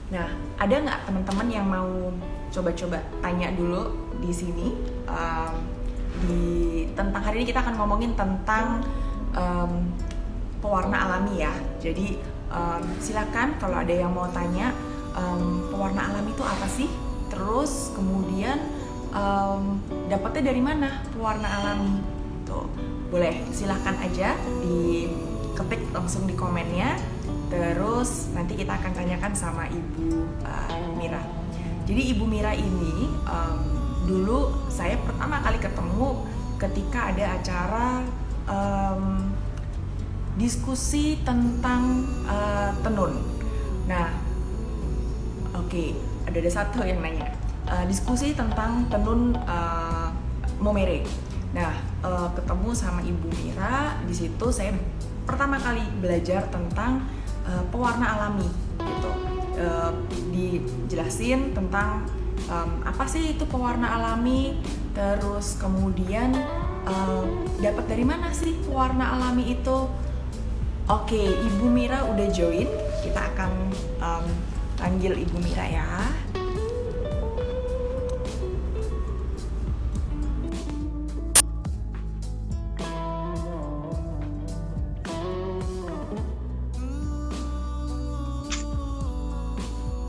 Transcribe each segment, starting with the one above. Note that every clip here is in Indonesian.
Nah, ada nggak teman-teman yang mau coba-coba tanya dulu di sini? Um, tentang hari ini kita akan ngomongin tentang um, pewarna alami ya. Jadi silakan kalau ada yang mau tanya, pewarna alami itu apa sih? Terus kemudian dapatnya dari mana pewarna alami? Tuh, boleh silahkan aja diketik langsung di komennya. Terus nanti kita akan tanyakan sama Ibu Mira. Jadi Ibu Mira ini dulu saya pertama kali ketemu ketika ada acara diskusi tentang tenun. Nah, oke, ada satu yang nanya. Diskusi tentang tenun Momere. Nah, ketemu sama Ibu Mira, di situ saya pertama kali belajar tentang pewarna alami gitu. Dijelasin tentang apa sih itu pewarna alami, terus kemudian dapat dari mana sih pewarna alami itu. Oke, Ibu Mira udah join, kita akan panggil Ibu Mira ya.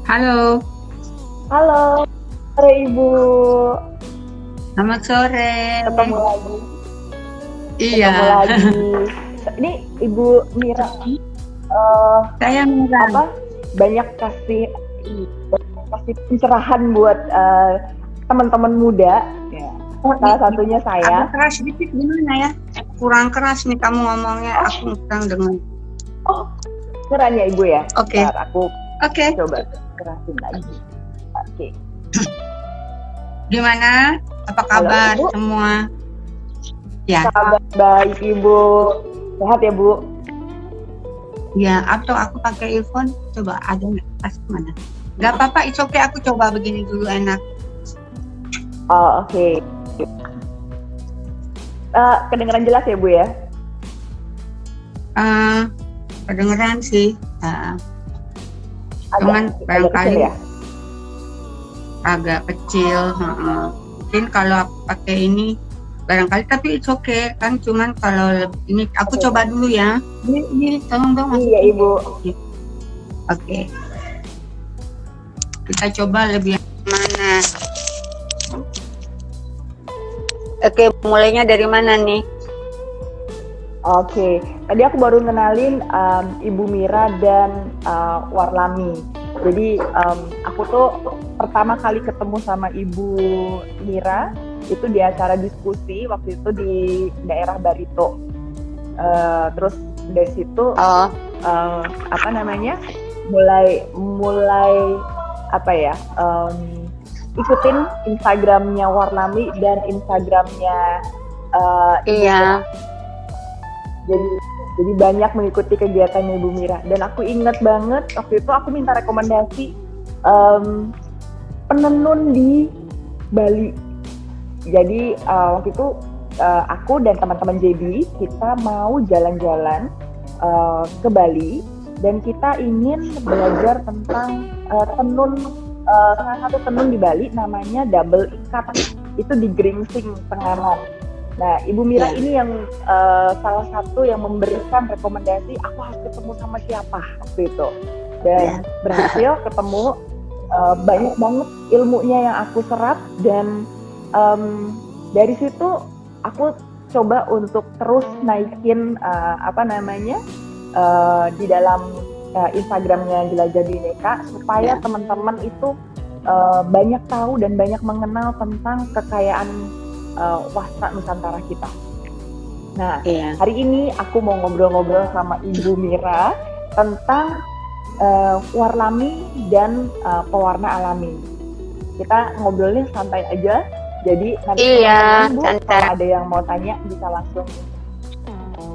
Halo, Halo, sore Ibu. selamat sore. Ketemu lagi. Iya, Ketemu lagi. Ini Ibu Mira. saya Mira. Apa? Banyak kasih pencerahan buat teman-teman muda. Ya. Salah satunya saya. Agak keras dikit gimana ya? Kurang keras nih kamu ngomongnya, aku kurang dengar. Oh, keren ya Ibu ya. Oke. Bentar, aku Oke. coba kerasin lagi. Oke. Gimana? Apa kabar Halo, Ibu? semua? Ya, Kabar baik Ibu. Sehat ya Bu? ya. Atau aku pakai earphone? Coba ada nggak? Pas mana? Gak apa-apa, it's okay. Aku coba begini dulu enak. Oh, oke. Kedengeran jelas ya Bu ya? Kedengeran sih. Cuman Agak barangkali kecil ya? agak kecil. Mungkin kalau aku pakai ini barangkali, tapi it's okay kan. Cuman kalau ini aku Oke. coba dulu ya. Ini tolong dong. Iya Ibu. Oke. Kita coba lebih mana. Oke, mulainya dari mana nih? Oke, tadi aku baru ngenalin Ibu Mira dan Warlami. Jadi aku tuh pertama kali ketemu sama Ibu Mira itu di acara diskusi waktu itu di daerah Barito. Terus dari situ apa namanya mulai apa ya ikutin Instagramnya Warlami dan Instagramnya Iya. jadi banyak mengikuti kegiatannya Ibu Mira. Dan aku ingat banget waktu itu aku minta rekomendasi penenun di Bali. Jadi waktu itu aku dan teman-teman JB kita mau jalan-jalan ke Bali dan kita ingin belajar tentang tenun, salah satu tenun di Bali namanya double ikat, itu di Gringsing, Tenganan. Nah, Ibu Mira ini yang salah satu yang memberikan rekomendasi aku harus ketemu sama siapa waktu itu. Dan berhasil ketemu, banyak banget ilmunya yang aku serap dan dari situ aku coba untuk terus naikin apa namanya di dalam Instagramnya Jelajah Bhinneka supaya teman-teman itu banyak tahu dan banyak mengenal tentang kekayaan wastra Nusantara kita. Nah, hari ini aku mau ngobrol-ngobrol sama Ibu Mira tentang warlami dan pewarna alami. Kita ngobrolnya santai aja. Jadi nanti Bu, kalau ada yang mau tanya bisa langsung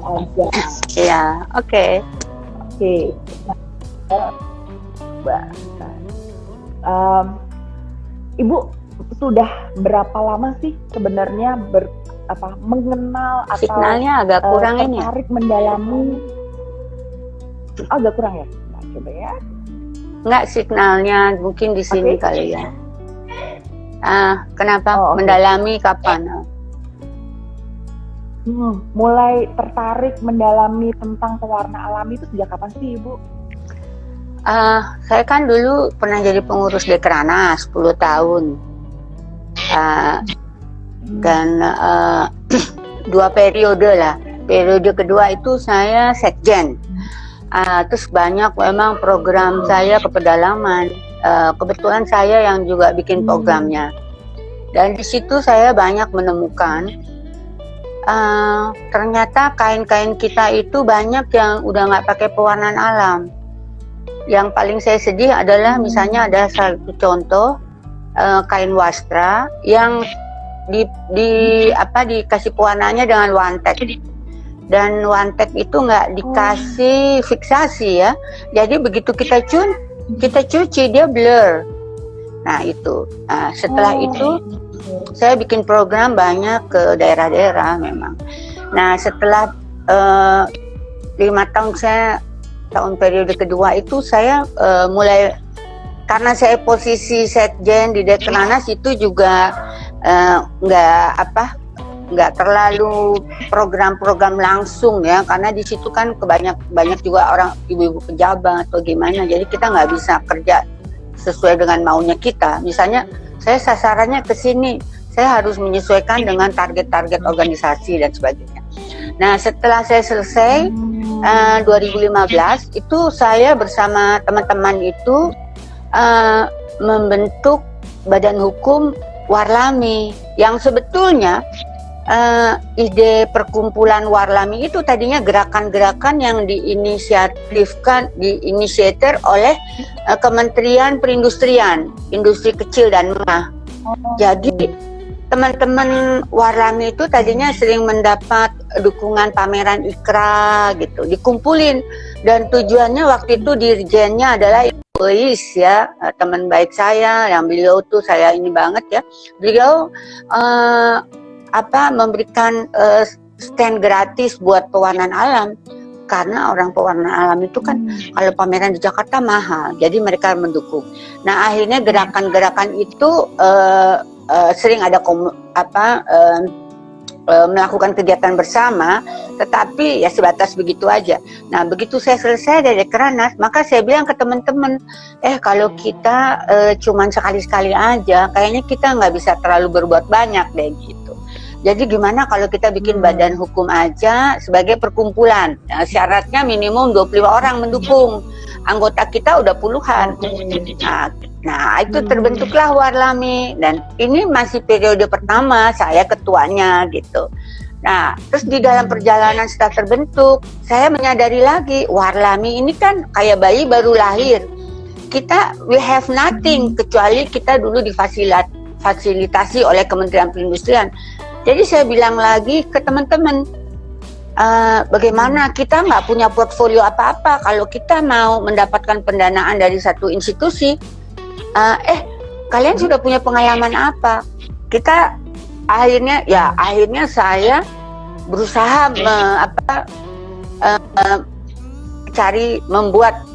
aja. Iya, oke. Ibu sudah berapa lama sih sebenarnya mengenal atau Signalnya agak kurang ini ya? tertarik mendalami? Agak kurang ya? Nah, coba ya. Enggak, signalnya mungkin di sini Oke. kali ya. Kenapa? Oh, oke. Mendalami kapan? Mulai tertarik mendalami tentang pewarna alami itu sejak kapan sih Ibu? Saya kan dulu pernah jadi pengurus Dekrana 10 tahun. Dan 2 periode lah. Periode kedua itu saya sekjen. Terus banyak memang program saya ke pedalaman. Kebetulan saya yang juga bikin programnya. Dan di situ saya banyak menemukan ternyata kain-kain kita itu banyak yang udah nggak pakai pewarnaan alam. Yang paling saya sedih adalah misalnya ada satu contoh kain wastra yang dikasih pewarnanya dengan wantek, dan wantek itu nggak dikasih fiksasi ya. Jadi begitu kita cuci dia blur. Nah itu. Setelah itu saya bikin program banyak ke daerah-daerah memang. Nah setelah 5 tahun tahun periode kedua itu saya mulai, karena saya posisi sekjen di Dekrenas itu juga nggak terlalu program-program langsung ya, karena di situ kan banyak juga orang ibu-ibu pejabat atau gimana, jadi kita nggak bisa kerja sesuai dengan maunya kita. Misalnya saya sasarannya ke sini, saya harus menyesuaikan dengan target-target organisasi dan sebagainya. Nah setelah saya selesai 2015 itu saya bersama teman-teman itu membentuk Badan Hukum Warlami, yang sebetulnya ide perkumpulan Warlami itu tadinya gerakan-gerakan yang diinisiatir oleh Kementerian Perindustrian, Industri Kecil dan Menengah. Jadi teman-teman Warlami itu tadinya sering mendapat dukungan pameran Ikra gitu, dikumpulin, dan tujuannya waktu itu dirjennya adalah Iis ya, teman baik saya yang beliau tuh saya ini banget ya. Beliau memberikan stand gratis buat pewarnaan alam, karena orang pewarnaan alam itu kan kalau pameran di Jakarta mahal, jadi mereka mendukung. Nah akhirnya gerakan-gerakan itu sering ada melakukan kegiatan bersama, tetapi ya sebatas begitu aja. Nah begitu saya selesai dari Dekrenas, maka saya bilang ke teman-teman, kalau kita cuman sekali-sekali aja, kayaknya kita nggak bisa terlalu berbuat banyak deh gitu. Jadi gimana kalau kita bikin badan hukum aja sebagai perkumpulan? Nah, syaratnya minimum 25 orang mendukung. Anggota kita udah puluhan. Nah itu terbentuklah Warlami, dan ini masih periode pertama saya ketuanya gitu. Nah terus di dalam perjalanan setelah terbentuk, saya menyadari lagi Warlami ini kan kayak bayi baru lahir. We have nothing kecuali kita dulu difasilitasi oleh Kementerian Perindustrian. Jadi saya bilang lagi ke teman-teman, bagaimana kita nggak punya portfolio apa-apa, kalau kita mau mendapatkan pendanaan dari satu institusi, kalian sudah punya pengalaman apa? Kita akhirnya saya berusaha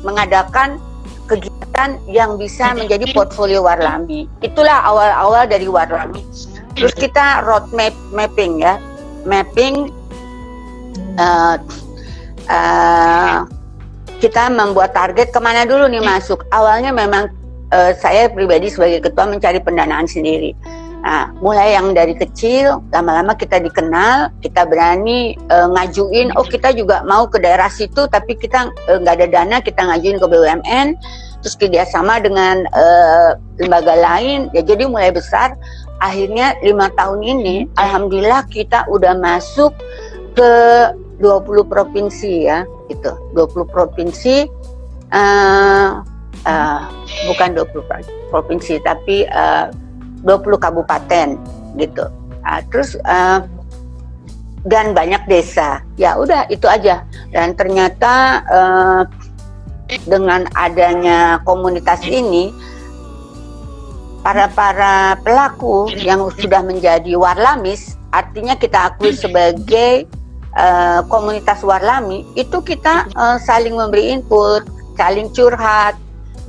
mengadakan kegiatan yang bisa menjadi portfolio Warlami. Itulah awal-awal dari Warlami. Terus kita mapping ya, kita membuat target kemana dulu nih masuk. Awalnya memang saya pribadi sebagai ketua mencari pendanaan sendiri. Nah, mulai yang dari kecil, lama-lama kita dikenal, kita berani ngajuin, kita juga mau ke daerah situ, tapi kita nggak ada dana, kita ngajuin ke BUMN, terus kerjasama dengan lembaga lain, ya jadi mulai besar. Akhirnya 5 tahun ini, alhamdulillah kita udah masuk ke 20 provinsi ya, gitu. 20 provinsi, bukan 20 provinsi, tapi 20 kabupaten gitu. Terus dan banyak desa. Ya udah itu aja. Dan ternyata dengan adanya komunitas ini, para pelaku yang sudah menjadi Warlamis, artinya kita akui sebagai komunitas Warlami, itu kita saling memberi input, saling curhat.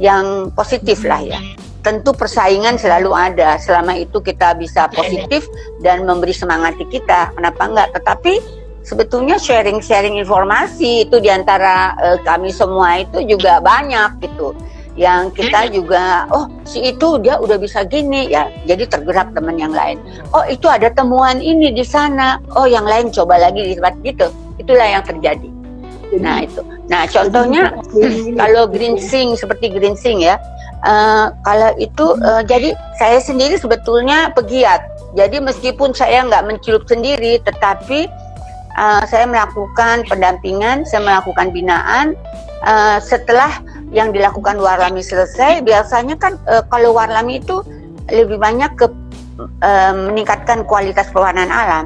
yang positif lah ya. Tentu persaingan selalu ada, selama itu kita bisa positif dan memberi semangati kita, kenapa enggak? Tetapi sebetulnya sharing-sharing informasi itu diantara kami semua itu juga banyak gitu. Yang kita juga, oh si itu dia udah bisa gini ya, jadi tergerak teman yang lain. Oh itu ada temuan ini di sana, oh yang lain coba lagi di tempat gitu. Itulah yang terjadi. Nah itu, nah contohnya kalau ginseng seperti ginseng ya, kalau itu jadi saya sendiri sebetulnya pegiat. Jadi meskipun saya nggak mencelup sendiri, tetapi saya melakukan pendampingan, saya melakukan binaan. Setelah yang dilakukan Warlami selesai, biasanya kan kalau Warlami itu lebih banyak ke meningkatkan kualitas pewarnaan alam.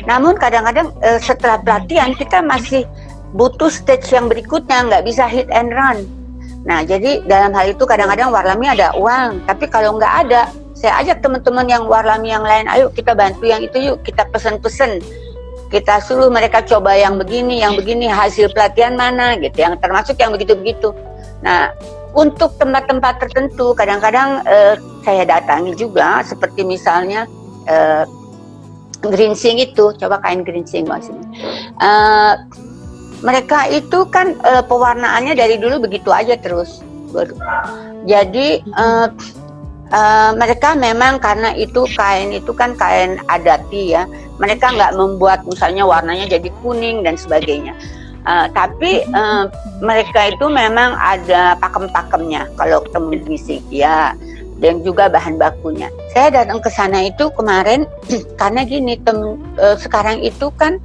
Namun kadang-kadang setelah pelatihan kita masih butuh stage yang berikutnya, nggak bisa hit and run. Nah jadi dalam hal itu kadang-kadang Warlami ada uang, tapi kalau nggak ada, saya ajak teman-teman yang Warlami yang lain, ayo kita bantu yang itu yuk, kita pesen-pesen, kita suruh mereka coba yang begini, hasil pelatihan mana gitu, yang termasuk yang begitu-begitu. Nah untuk tempat-tempat tertentu kadang-kadang saya datangi juga, seperti misalnya ginseng itu, coba kain ginseng maksudnya. Mereka itu kan pewarnaannya dari dulu begitu aja terus. Jadi mereka memang karena itu kain kan kain adati ya. Mereka nggak membuat misalnya warnanya jadi kuning dan sebagainya. Tapi mereka itu memang ada pakem-pakemnya kalau ketemu ginseng ya. Dan juga bahan bakunya. Saya datang ke sana itu kemarin karena gini, sekarang itu kan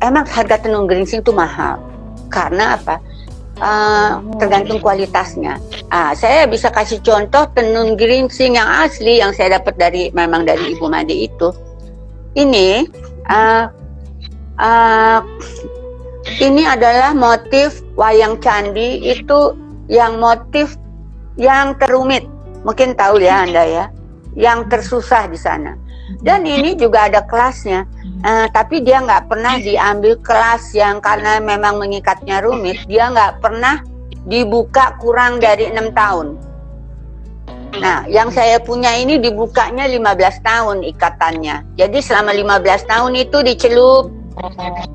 emang harga tenun geringsing itu mahal. Karena apa? Tergantung kualitasnya. Saya bisa kasih contoh tenun geringsing yang asli yang saya dapat memang dari Ibu Made itu. Ini ini adalah motif wayang candi, itu yang motif yang terumit. Mungkin tahu ya Anda ya, yang tersusah di sana. Dan ini juga ada kelasnya, tapi dia nggak pernah diambil kelas yang karena memang mengikatnya rumit, dia nggak pernah dibuka kurang dari 6 tahun. Nah, yang saya punya ini dibukanya 15 tahun ikatannya. Jadi selama 15 tahun itu dicelup,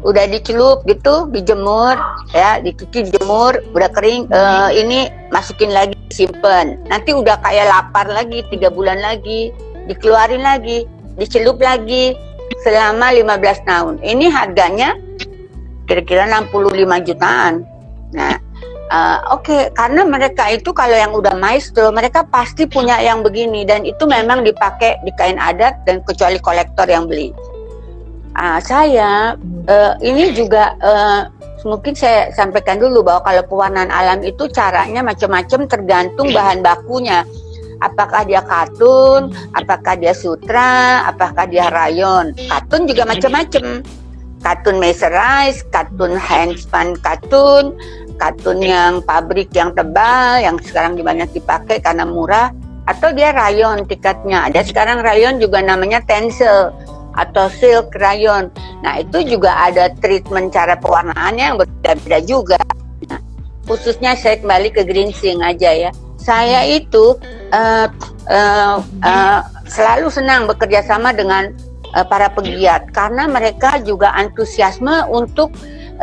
udah dicelup gitu, dijemur, ya, dicuci, dijemur, udah kering, ini masukin lagi, simpen. Nanti udah kayak lapar lagi, 3 bulan lagi, dikeluarin lagi, dicelup lagi selama 15 tahun. Ini harganya kira-kira 65 jutaan. Nah, oke, karena mereka itu kalau yang udah maestro, mereka pasti punya yang begini dan itu memang dipakai di kain adat dan kecuali kolektor yang beli. Saya ini juga mungkin saya sampaikan dulu bahwa kalau pewarnaan alam itu caranya macam-macam tergantung bahan bakunya. Apakah dia katun, apakah dia sutra, apakah dia rayon. Katun juga macam-macam. Katun mercerized, katun handspun katun, katun yang pabrik yang tebal, yang sekarang banyak dipakai karena murah, atau dia rayon tiketnya. Ada sekarang rayon juga namanya tencel atau silk rayon. Nah itu juga ada treatment cara pewarnaannya yang berbeda-beda juga. Nah, khususnya saya kembali ke ginseng aja ya. Saya itu selalu senang bekerja sama dengan para pegiat karena mereka juga antusiasme untuk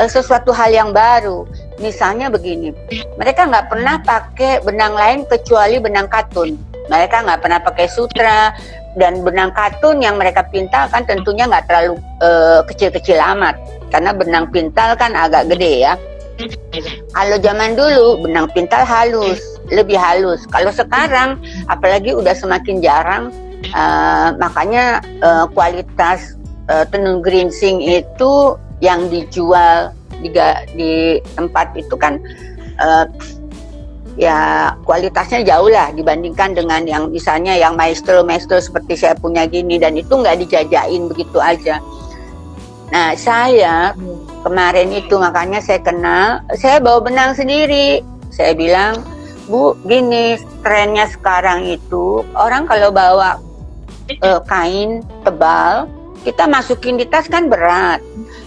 sesuatu hal yang baru. Misalnya begini, mereka nggak pernah pakai benang lain kecuali benang katun. Mereka nggak pernah pakai sutra, dan benang katun yang mereka pintal kan tentunya nggak terlalu kecil-kecil amat karena benang pintal kan agak gede ya. Kalau zaman dulu benang pintal halus, lebih halus. Kalau sekarang apalagi udah semakin jarang, makanya kualitas tenun ginseng itu yang dijual di tempat itu kan ya kualitasnya jauh lah dibandingkan dengan yang misalnya yang maestro seperti saya punya gini, dan itu nggak dijajain begitu aja. Nah saya kemarin itu makanya saya kenal, saya bawa benang sendiri. Saya bilang, Bu, gini trennya sekarang itu orang kalau bawa kain tebal, kita masukin di tas kan berat.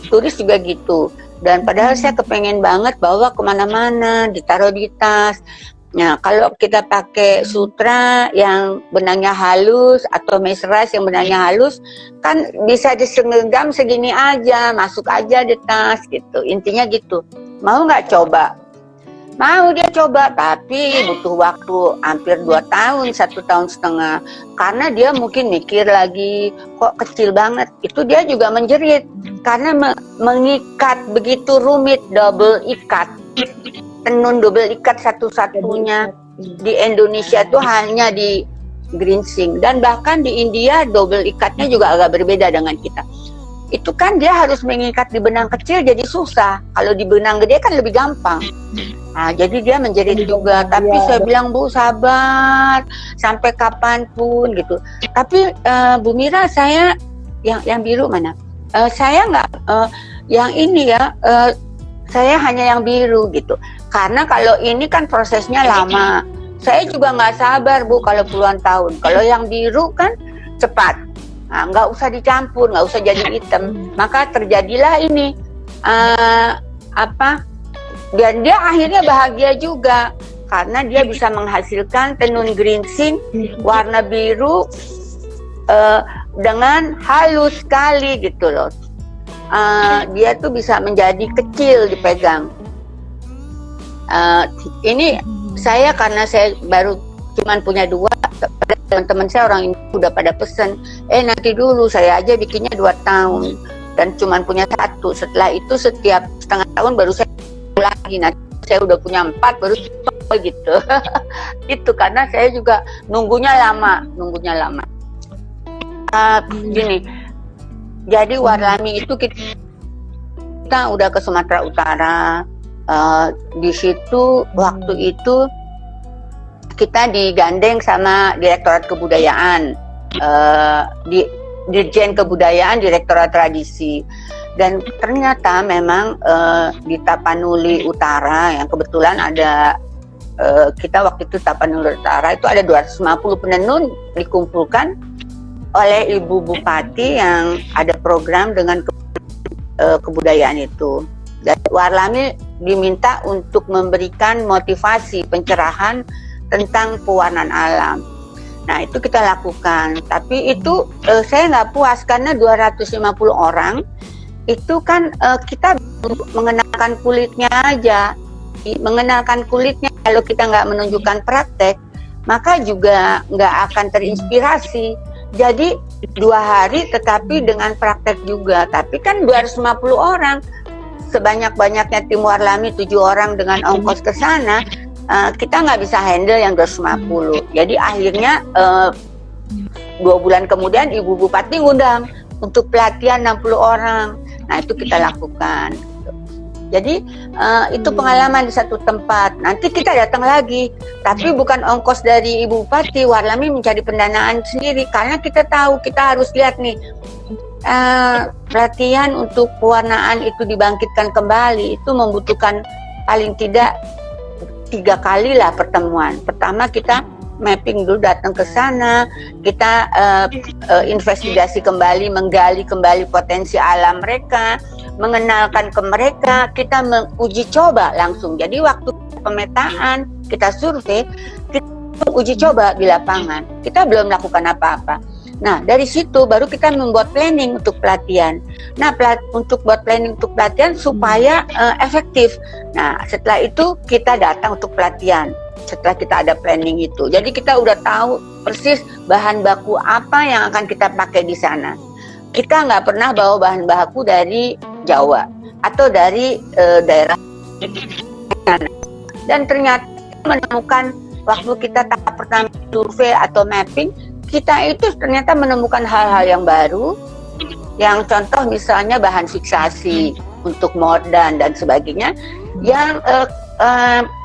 Turis juga gitu. Dan padahal saya kepengen banget bawa kemana-mana, ditaruh di tas. Nah, kalau kita pakai sutra yang benangnya halus atau mesras yang benangnya halus, kan bisa disenggam segini aja, masuk aja di tas gitu. Intinya gitu. Mau nggak coba? Mau dia coba, tapi butuh waktu hampir 2 tahun, 1,5 tahun. Karena dia mungkin mikir lagi, kok kecil banget. Itu dia juga menjerit. Karena mengikat begitu rumit, double ikat. Tenun double ikat satu-satunya di Indonesia itu hanya di Grinsing, dan bahkan di India double ikatnya juga agak berbeda dengan kita. Itu kan dia harus mengikat di benang kecil jadi susah. Kalau di benang gede kan lebih gampang. Nah, jadi dia menjerit juga. Tapi saya bilang, Bu, sabar sampai kapanpun gitu. Tapi Bu Mira, saya yang biru mana? Saya nggak yang ini ya. Saya hanya yang biru gitu. Karena kalau ini kan prosesnya lama. Saya juga nggak sabar, Bu, kalau puluhan tahun. Kalau yang biru kan cepat. Nah, nggak usah dicampur, nggak usah jadi hitam. Maka terjadilah ini. Dan dia akhirnya bahagia juga. Karena dia bisa menghasilkan tenun Grinsing warna biru dengan halus sekali gitu loh. Dia tuh bisa menjadi kecil dipegang. Ini saya karena saya baru cuman punya 2, teman-teman saya orang ini udah pada pesen, nanti dulu saya aja bikinnya 2 tahun dan cuman punya 1. Setelah itu setiap setengah tahun baru saya lagi. Nanti saya udah punya 4 baru gitu. Itu karena saya juga nunggunya lama. Gini. Jadi Warlami itu kita udah ke Sumatera Utara. Di situ waktu itu kita digandeng sama Direktorat Kebudayaan, Dirjen Kebudayaan, Direktorat Tradisi. Dan ternyata memang di Tapanuli Utara yang kebetulan ada kita waktu itu Tapanuli Utara itu ada 250 penenun dikumpulkan oleh Ibu Bupati yang ada program dengan kebudayaan itu. Dan Warlami diminta untuk memberikan motivasi pencerahan tentang pewarnaan alam. Nah, itu kita lakukan. Tapi itu saya nggak puas karena 250 orang itu kan kita mengenalkan kulitnya aja. Mengenalkan kulitnya, kalau kita nggak menunjukkan praktek, maka juga nggak akan terinspirasi. Jadi 2 hari tetapi dengan praktek juga. Tapi kan 250 orang, sebanyak-banyaknya tim Warlami 7 orang dengan ongkos ke sana, kita nggak bisa handle yang 250. Jadi akhirnya 2 bulan kemudian Ibu Bupati ngundang untuk pelatihan 60 orang. Nah, itu kita lakukan. Jadi itu pengalaman di satu tempat. Nanti kita datang lagi, tapi bukan ongkos dari Ibu Bupati. Warlami mencari pendanaan sendiri karena kita tahu kita harus lihat nih. Pelatihan untuk pewarnaan itu dibangkitkan kembali itu membutuhkan paling tidak 3 kali lah pertemuan. Pertama kita mapping dulu, datang ke sana, kita investigasi kembali, menggali kembali potensi alam mereka, mengenalkan ke mereka, kita menguji coba langsung. Jadi waktu pemetaan, kita survei, kita uji coba di lapangan. Kita belum melakukan apa-apa. Nah, dari situ baru kita membuat planning untuk pelatihan. Nah, untuk buat planning untuk pelatihan supaya efektif. Nah, setelah itu kita datang untuk pelatihan. Setelah kita ada planning itu. Jadi kita udah tahu persis bahan baku apa yang akan kita pakai di sana. Kita nggak pernah bawa bahan baku dari Jawa atau dari daerah. Dan ternyata menemukan waktu kita tahap pertama survei atau mapping, kita itu ternyata menemukan hal-hal yang baru, yang contoh misalnya bahan fiksasi untuk mordan dan sebagainya, yang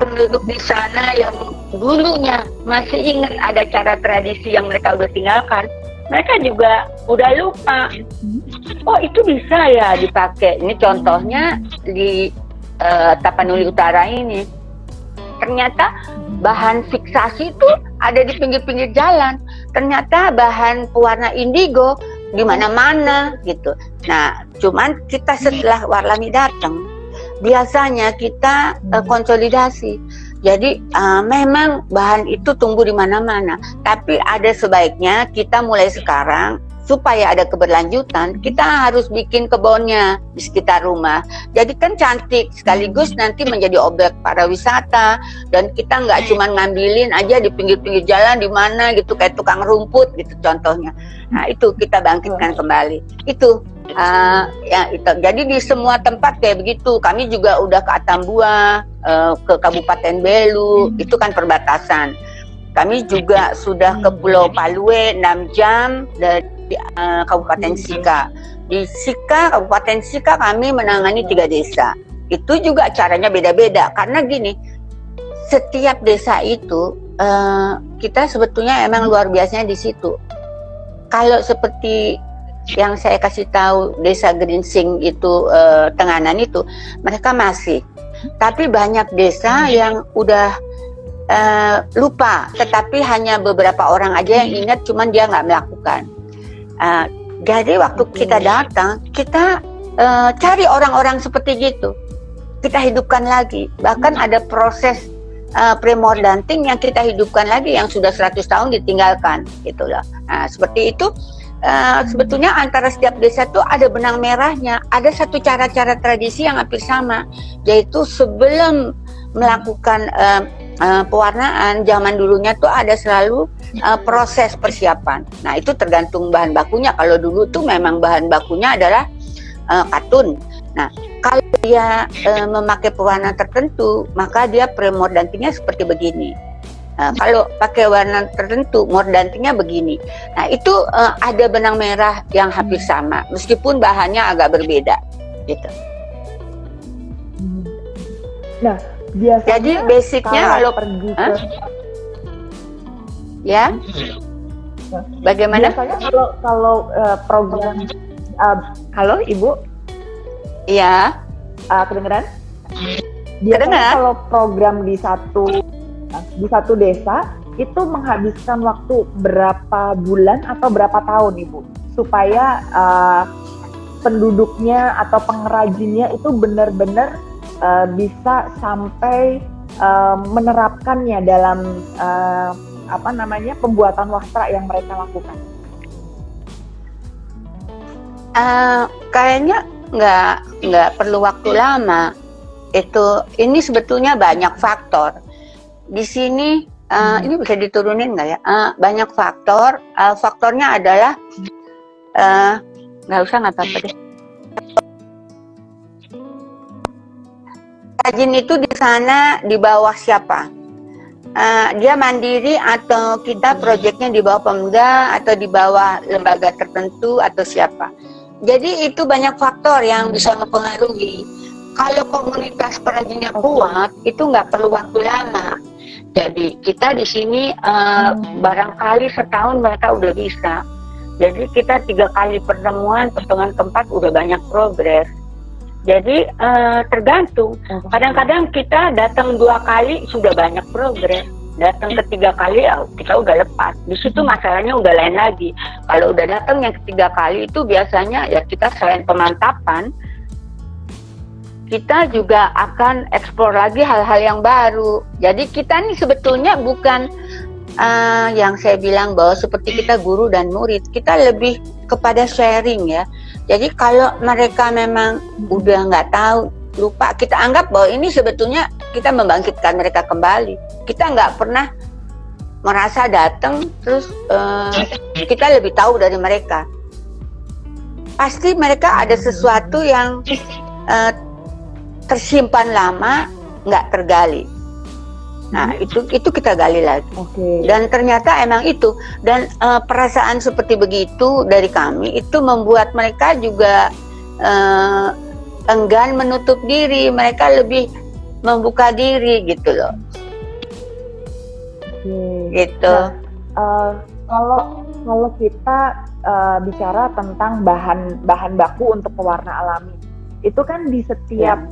penduduk di sana yang dulunya masih ingat ada cara tradisi yang mereka udah tinggalkan, mereka juga udah lupa. Oh, itu bisa ya dipakai. Ini contohnya di Tapanuli Utara ini. Ternyata bahan fiksasi itu ada di pinggir-pinggir jalan. Ternyata bahan pewarna indigo di mana-mana gitu. Nah, cuman kita setelah Warlami datang, biasanya kita konsolidasi. Jadi memang bahan itu tumbuh di mana-mana, tapi ada sebaiknya kita mulai sekarang supaya ada keberlanjutan, kita harus bikin kebunnya di sekitar rumah. Jadi kan cantik, sekaligus nanti menjadi objek pariwisata, dan kita nggak cuma ngambilin aja di pinggir-pinggir jalan di mana gitu kayak tukang rumput gitu contohnya. Nah itu kita bangkitkan kembali. Itu ya itu. Jadi di semua tempat kayak begitu. Kami juga udah ke Atambua, ke Kabupaten Belu, itu kan perbatasan. Kami juga sudah ke Pulau Palue 6 jam dari Kabupaten Sika. Di Sika, Kabupaten Sika kami menangani 3 desa. Itu juga caranya beda-beda karena gini, setiap desa itu kita sebetulnya emang luar biasanya di situ. Kalau seperti yang saya kasih tahu desa Grinsing itu Tenganan itu, mereka masih. Tapi banyak desa yang udah lupa, tetapi hanya beberapa orang aja yang ingat, cuman dia nggak melakukan. Jadi waktu kita datang, kita cari orang-orang seperti gitu, kita hidupkan lagi. Bahkan ada proses premordanting yang kita hidupkan lagi, yang sudah 100 tahun ditinggalkan, gitu loh. Nah, seperti itu. Sebetulnya antara setiap desa tuh ada benang merahnya. Ada satu cara-cara tradisi yang hampir sama, yaitu sebelum melakukan pewarnaan, zaman dulunya tuh ada selalu proses persiapan. Nah itu tergantung bahan bakunya. Kalau dulu tuh memang bahan bakunya adalah katun. Nah kalau dia memakai pewarna tertentu, maka dia premordantingnya seperti begini. Kalau pakai warna tertentu, mordantingnya begini. Nah itu ada benang merah yang hampir sama, meskipun bahannya agak berbeda, gitu. Nah, biasanya jadi basicnya kalau pergi ke ya, bagaimana? Biasanya kalau program, halo Ibu? Iya. Kedengeran? Kedengeran. Kalau program di satu desa itu menghabiskan waktu berapa bulan atau berapa tahun Ibu supaya penduduknya atau pengrajinnya itu benar-benar bisa sampai menerapkannya dalam pembuatan wastra yang mereka lakukan? Kayaknya nggak perlu waktu lama. Ini sebetulnya banyak faktor. Di sini ini bisa diturunin nggak ya? Banyak faktor. Faktornya adalah nggak usah, nggak apa-apa deh. Rajin itu di sana di bawah siapa? Dia mandiri atau kita proyeknya di bawah Pemda atau di bawah lembaga tertentu atau siapa? Jadi itu banyak faktor yang bisa mempengaruhi. Kalau komunitas perajinnya kuat, itu nggak perlu waktu lama. Jadi kita di sini barangkali setahun mereka udah bisa. Jadi kita 3 kali pertemuan keempat udah banyak progres. Jadi tergantung. Kadang-kadang kita datang 2 kali sudah banyak progres. Datang ke-3 kali kita udah lepas. Di situ masalahnya udah lain lagi. Kalau udah datang yang ke-3 kali itu biasanya ya kita selain pemantapan, kita juga akan eksplor lagi hal-hal yang baru. Jadi kita nih sebetulnya bukan yang saya bilang bahwa seperti kita guru dan murid, kita lebih kepada sharing ya. Jadi kalau mereka memang udah nggak tahu, lupa, kita anggap bahwa ini sebetulnya kita membangkitkan mereka kembali. Kita nggak pernah merasa datang terus kita lebih tahu dari mereka. Pasti mereka ada sesuatu yang tersimpan lama, nggak tergali. Nah itu kita gali lagi. Dan ternyata emang itu. Dan perasaan seperti begitu dari kami itu membuat mereka juga enggan menutup diri. Mereka lebih membuka diri gitu loh. Gitu. Nah, kalau kita bicara tentang bahan baku untuk pewarna alami, itu kan di setiap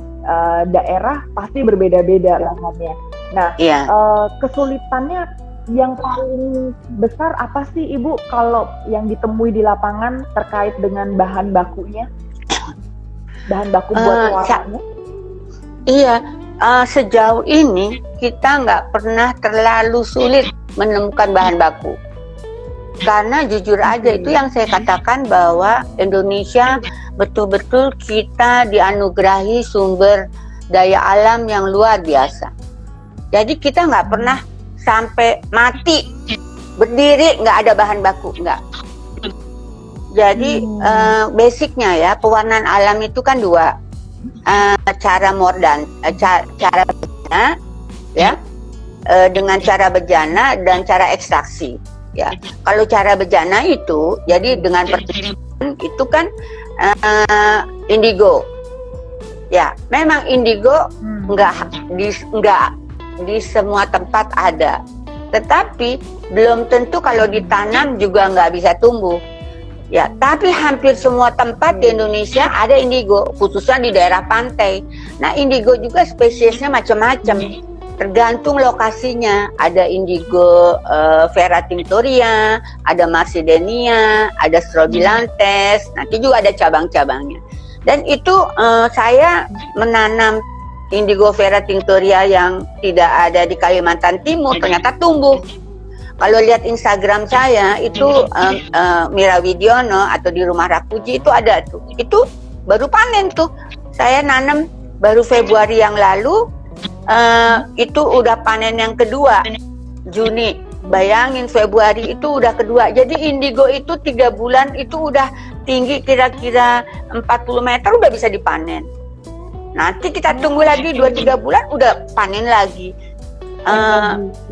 daerah pasti berbeda-beda bahannya. Nah, kesulitannya yang paling besar apa sih Ibu kalau yang ditemui di lapangan terkait dengan bahan bakunya? Bahan baku buat pewarnanya? Iya, sejauh ini kita nggak pernah terlalu sulit menemukan bahan baku. Karena jujur aja itu yang saya katakan bahwa Indonesia betul-betul kita dianugerahi sumber daya alam yang luar biasa. Jadi kita nggak pernah sampai mati berdiri nggak ada bahan baku, nggak. Jadi basicnya ya pewarnaan alam itu kan dua, cara mordan, cara bejana, ya, dengan cara bejana dan cara ekstraksi. Ya, kalau cara bejana itu, jadi dengan pertukaran itu kan indigo. Ya, memang indigo nggak di semua tempat ada. Tetapi belum tentu kalau ditanam juga nggak bisa tumbuh. Ya, tapi hampir semua tempat di Indonesia ada indigo, khususnya di daerah pantai. Nah, indigo juga spesiesnya macam-macam, tergantung lokasinya. Ada indigo Vera tinctoria, ada Marcedenia, ada Strobilanthes, nanti juga ada cabang-cabangnya. Dan itu saya menanam indigo Vera tinctoria yang tidak ada di Kalimantan Timur, ternyata tumbuh. Kalau lihat Instagram saya itu Mira Widiono atau di Rumah Rakuji itu ada tuh. Itu baru panen tuh. Saya nanam baru Februari yang lalu, itu udah panen yang kedua Juni. Bayangin Februari itu udah kedua. Jadi indigo itu 3 bulan itu udah tinggi kira-kira 40 meter udah bisa dipanen. Nanti kita tunggu lagi 2-3 bulan udah panen lagi.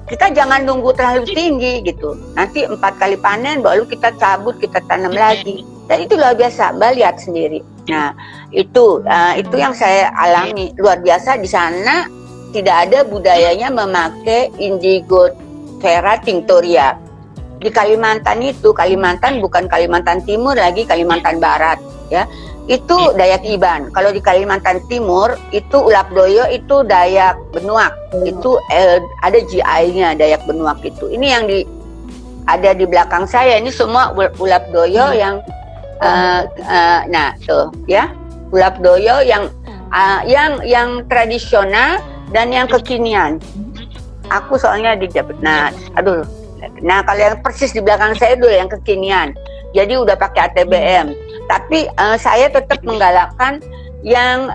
Kita jangan nunggu terlalu tinggi gitu. Nanti 4 kali panen baru kita cabut, kita tanam lagi. Dan itu luar biasa, Mbak lihat sendiri. Nah, itu yang saya alami luar biasa di sana. Tidak ada budayanya memakai indigo Vera tinctoria. Di Kalimantan itu, Kalimantan bukan Kalimantan Timur lagi, Kalimantan Barat, ya. Itu Dayak Iban. Kalau di Kalimantan Timur itu Ulap Doyo itu Dayak Benuak. Itu ada GI-nya Dayak Benuak itu. Ini yang ada di belakang saya ini semua Ulap Doyo yang nah tuh ya, Ulap Doyo yang tradisional dan yang kekinian. Aku soalnya di nah kalau yang persis di belakang saya dulu yang kekinian. Jadi udah pakai ATBM. Tapi saya tetap menggalakkan yang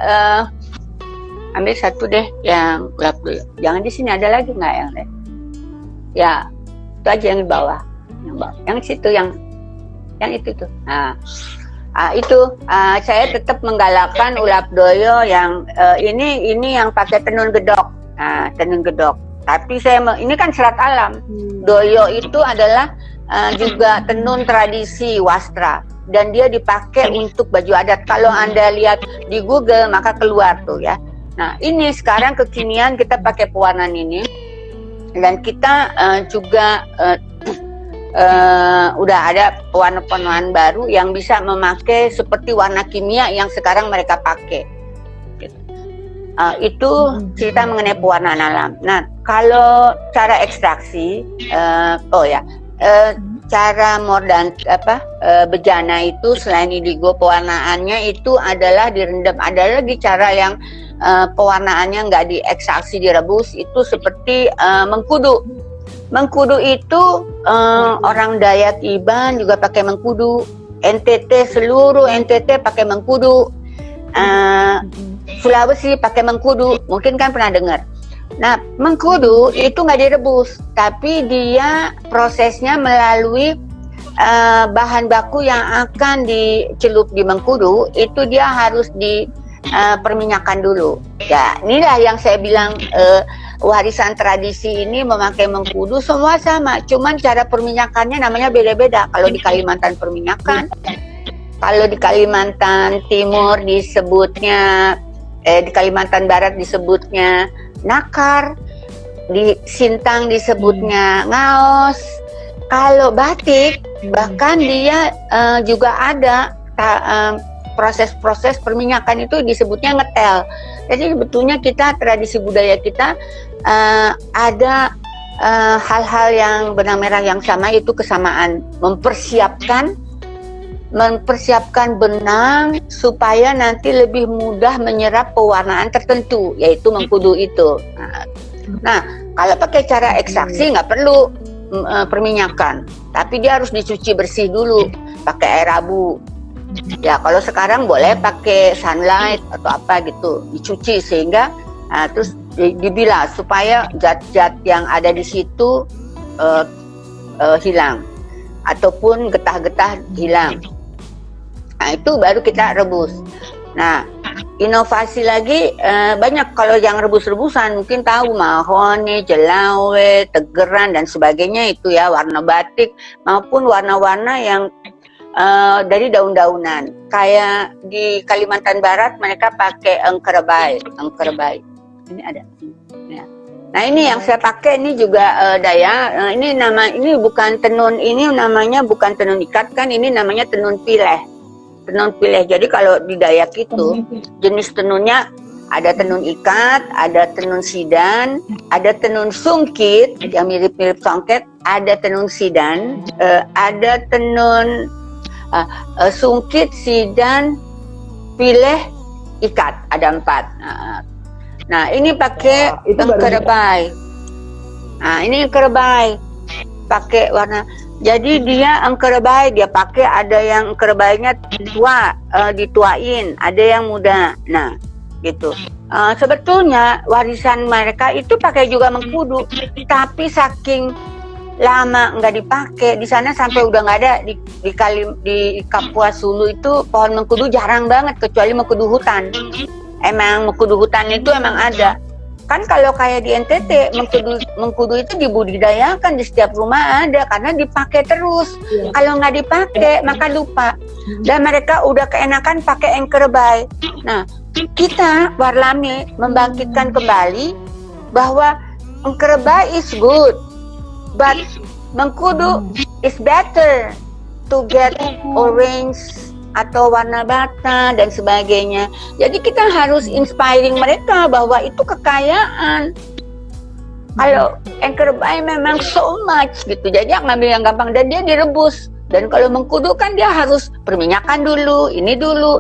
ambil satu deh yang Ulap Doyo. Jangan di sini, ada lagi nggak yang lain? Ya, itu aja yang di bawah. Yang situ yang itu tuh. Nah, itu saya tetap menggalakkan Ulap Doyo yang ini yang pakai tenun gedok. Nah, tenun gedok. Tapi ini kan serat alam. Doyo itu adalah juga tenun tradisi wastra. Dan dia dipakai untuk baju adat. Kalau Anda lihat di Google maka keluar tuh ya. Nah, ini sekarang kekinian kita pakai pewarnaan ini. Dan kita juga udah ada pewarna-pewarnaan baru yang bisa memakai seperti warna kimia yang sekarang mereka pakai. Itu cerita mengenai pewarnaan alam. Nah, kalau cara ekstraksi, cara mordan bejana itu selain indigo pewarnaannya itu adalah direndam. Ada lagi cara yang pewarnaannya nggak diekstraksi direbus, itu seperti mengkudu. Mengkudu itu orang Dayak Iban juga pakai mengkudu. NTT seluruh NTT pakai mengkudu. Sulawesi pakai mengkudu. Mungkin kan pernah dengar. Nah, mengkudu itu nggak direbus, tapi dia prosesnya melalui bahan baku yang akan dicelup di mengkudu, itu dia harus diperminyakan dulu. Ya, inilah yang saya bilang warisan tradisi ini memakai mengkudu semua sama, cuman cara perminyakannya namanya beda-beda. Kalau di Kalimantan perminyakan, kalau di Kalimantan Timur disebutnya, di Kalimantan Barat disebutnya nakar, di Sintang disebutnya ngaos. Kalau batik bahkan dia juga ada proses-proses perminyakan itu disebutnya ngetel. Jadi sebetulnya kita tradisi budaya kita ada hal-hal yang benang merah yang sama, itu kesamaan, mempersiapkan mempersiapkan benang supaya nanti lebih mudah menyerap pewarnaan tertentu, yaitu mengkudu itu. Nah, kalau pakai cara ekstraksi nggak perlu perminyakan, tapi dia harus dicuci bersih dulu pakai air abu. Ya, kalau sekarang boleh pakai sunlight atau apa gitu, dicuci sehingga terus dibilas supaya zat-zat yang ada di situ hilang ataupun getah-getah hilang. Nah, itu baru kita rebus. Nah, inovasi lagi banyak. Kalau yang rebus-rebusan mungkin tahu mahoni, jelawe, tegeran dan sebagainya itu ya, warna batik maupun warna-warna yang dari daun-daunan. Kayak di Kalimantan Barat mereka pakai engkerebay. Ini ada. Ya. Nah, ini yang saya pakai ini juga Daya. Ini bukan tenun, ini namanya bukan tenun ikat kan, ini namanya tenun pileh. Tenun pileh. Jadi kalau di Dayak itu jenis tenunnya ada tenun ikat, ada tenun sidan, ada tenun sungkit yang mirip-mirip songket, ada tenun sidan, ada tenun sungkit, sidan, pileh, ikat, ada 4. Nah, ini pakai engkerebay. Nah, ini engkerebay pakai warna. Jadi dia engkerebay, dia pakai ada yang engkerebaynya tua, dituain, ada yang muda. Nah, gitu. Sebetulnya warisan mereka itu pakai juga mengkudu, tapi saking lama nggak dipakai di sana sampai udah nggak ada di Kapuas Hulu itu pohon mengkudu jarang banget kecuali mengkudu hutan. Emang mengkudu hutan itu emang ada. Kan kalau kayak di NTT mengkudu itu dibudidayakan di setiap rumah ada karena dipakai terus. Kalau nggak dipakai maka lupa. Dan mereka udah keenakan pakai engkerebay. Nah, kita Warlami membangkitkan kembali bahwa engkerebay is good, but mengkudu is better to get orange atau warna bata dan sebagainya. Jadi kita harus inspiring mereka bahwa itu kekayaan. Kalau engkerebay memang so much gitu. Jadi yang ngambil yang gampang dan dia direbus. Dan kalau mengkudu kan dia harus perminyakan dulu, ini dulu.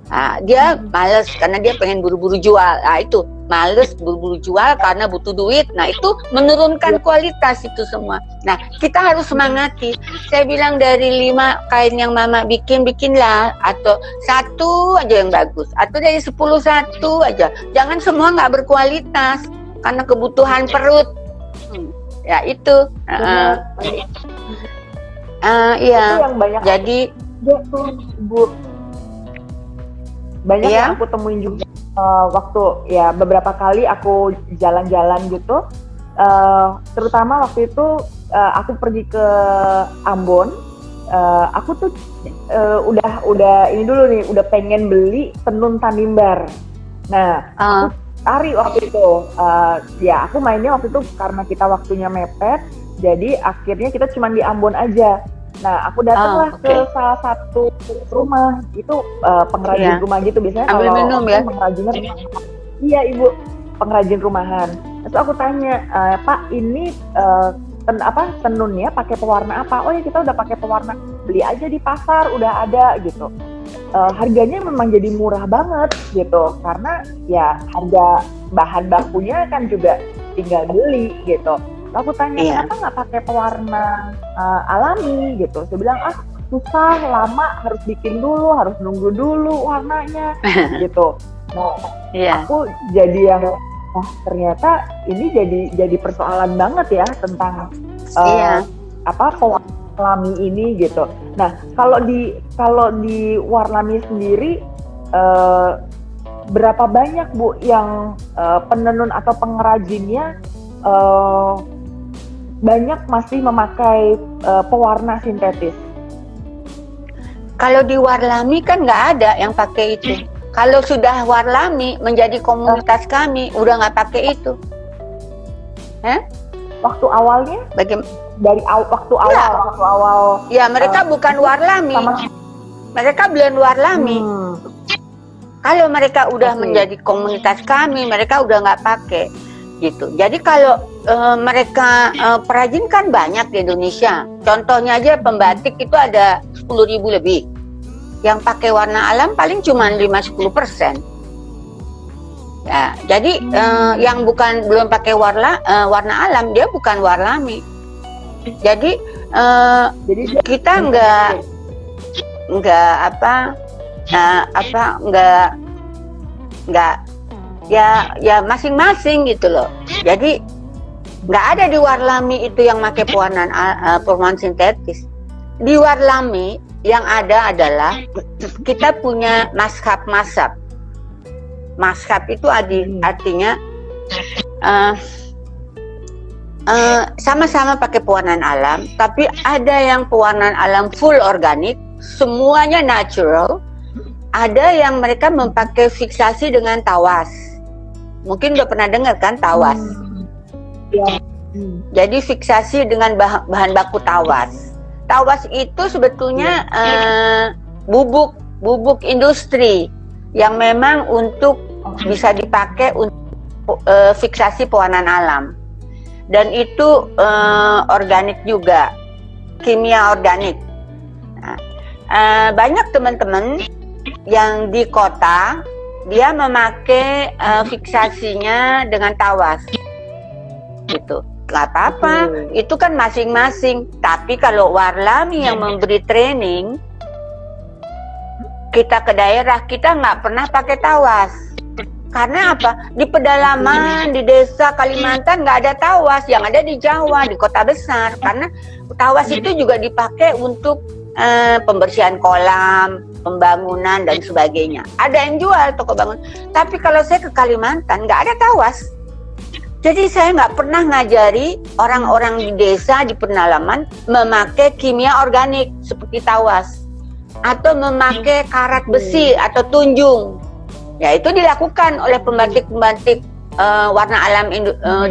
Nah, dia males karena dia pengen buru-buru jual. Nah, itu males buru-buru jual karena butuh duit. Nah, itu menurunkan kualitas itu semua. Nah, kita harus semangati. Saya bilang dari 5 kain yang mama bikinlah atau 1 aja yang bagus. Atau dari 10 1 aja. Jangan semua nggak berkualitas karena kebutuhan perut. Ya itu. Iya. Itu yang banyak. Jadi Bu, banyak yang aku temuin juga waktu ya beberapa kali aku jalan-jalan gitu, terutama waktu itu aku pergi ke Ambon, aku tuh udah ini dulu nih, udah pengen beli tenun Tanimbar. Nah, aku cari waktu itu, ya aku mainnya waktu itu karena kita waktunya mepet, jadi akhirnya kita cuma di Ambon aja. Nah, aku datanglah ke salah satu rumah, itu pengrajin rumah gitu. Biasanya ambil kalau minum ya? pengrajinnya, iya Ibu, pengrajin rumahan. Terus aku tanya, Pak ini tenunnya pakai pewarna apa? Oh ya kita udah pakai pewarna, beli aja di pasar, udah ada gitu. Harganya memang jadi murah banget gitu, karena ya harga bahan bakunya kan juga tinggal beli gitu. Aku tanya, kenapa nggak pakai pewarna alami gitu? Saya bilang, susah, lama, harus bikin dulu, harus nunggu dulu warnanya gitu. Nah, aku jadi yang, ternyata ini jadi persoalan banget ya tentang pewarna alami ini gitu. Nah, kalau di Warlami sendiri berapa banyak Bu yang penenun atau pengrajinnya banyak masih memakai pewarna sintetis? Kalau di Warlami kan nggak ada yang pakai itu. Kalau sudah Warlami menjadi komunitas kami, udah nggak pakai itu. Waktu awalnya? Waktu awal. Ya mereka bukan Warlami. Mereka blend Warlami. Kalau mereka udah menjadi komunitas kami, mereka udah nggak pakai. Gitu. Jadi kalau mereka perajin kan banyak di Indonesia. Contohnya aja pembatik itu ada 10.000 lebih. yang pakai warna alam paling cuma 5-10%. Ya, jadi yang belum pakai warna alam dia bukan warlami. Jadi kita nggak ya masing-masing gitu loh. Jadi nggak ada di warlami itu yang pakai pewarnaan sintetis. Di warlami yang ada adalah kita punya mazhab. Mazhab itu artinya sama-sama pakai pewarnaan alam, tapi ada yang pewarnaan alam full organik, semuanya natural. Ada yang mereka memakai fiksasi dengan tawas. Mungkin udah pernah dengar kan tawas? Ya. Jadi fiksasi dengan bahan baku tawas. Tawas itu sebetulnya bubuk industri yang memang untuk bisa dipakai untuk fiksasi pewarnaan alam. Dan itu organik juga, kimia organik. Nah, banyak teman-teman yang di kota dia memakai fiksasinya dengan tawas, gitu. Gak apa-apa, itu kan masing-masing. Tapi kalau warlami yang memberi training, kita ke daerah kita nggak pernah pakai tawas. Karena apa? Di pedalaman, di desa Kalimantan nggak ada tawas. Yang ada di Jawa, di kota besar. Karena tawas itu juga dipakai untuk pembersihan kolam, pembangunan dan sebagainya. Ada yang jual toko bangun. Tapi kalau saya ke Kalimantan nggak ada tawas. Jadi saya nggak pernah ngajari orang-orang di desa, di pedalaman memakai kimia organik seperti tawas atau memakai karat besi atau tunjung. Ya itu dilakukan oleh pembatik-pembatik warna alam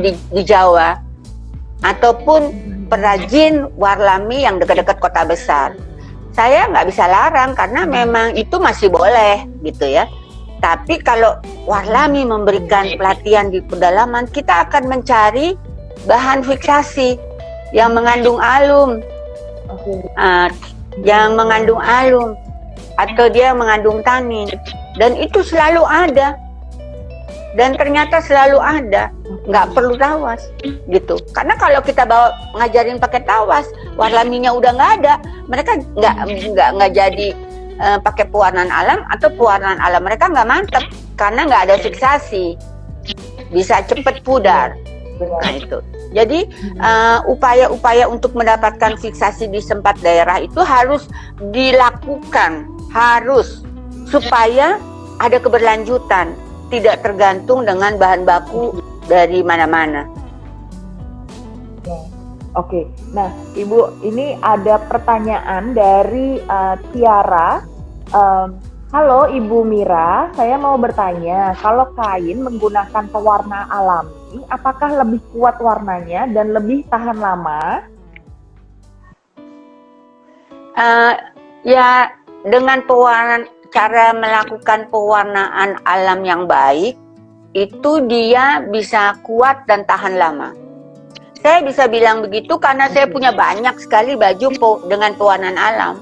di Jawa ataupun perajin warlami yang dekat-dekat kota besar. Saya nggak bisa larang karena memang itu masih boleh gitu ya. Tapi kalau warlami memberikan pelatihan di pedalaman, kita akan mencari bahan fiksasi yang mengandung alum, atau dia mengandung tanin, dan itu selalu ada. Dan ternyata selalu ada, nggak perlu tawas, gitu. Karena kalau kita ngajarin pakai tawas, warlaminya udah nggak ada, mereka nggak jadi pakai pewarnaan alam atau pewarnaan alam mereka nggak mantap karena nggak ada fiksasi, bisa cepet pudar. Nah itu. Jadi upaya-upaya untuk mendapatkan fiksasi di tempat daerah itu harus dilakukan, supaya ada keberlanjutan, tidak tergantung dengan bahan baku dari mana-mana. Oke, nah Ibu, ini ada pertanyaan dari Tiara. Halo Ibu Mira, saya mau bertanya, kalau kain menggunakan pewarna alami, apakah lebih kuat warnanya dan lebih tahan lama? Ya, dengan cara melakukan pewarnaan alam yang baik, itu dia bisa kuat dan tahan lama. Saya bisa bilang begitu karena saya punya banyak sekali baju dengan pewarnaan alam.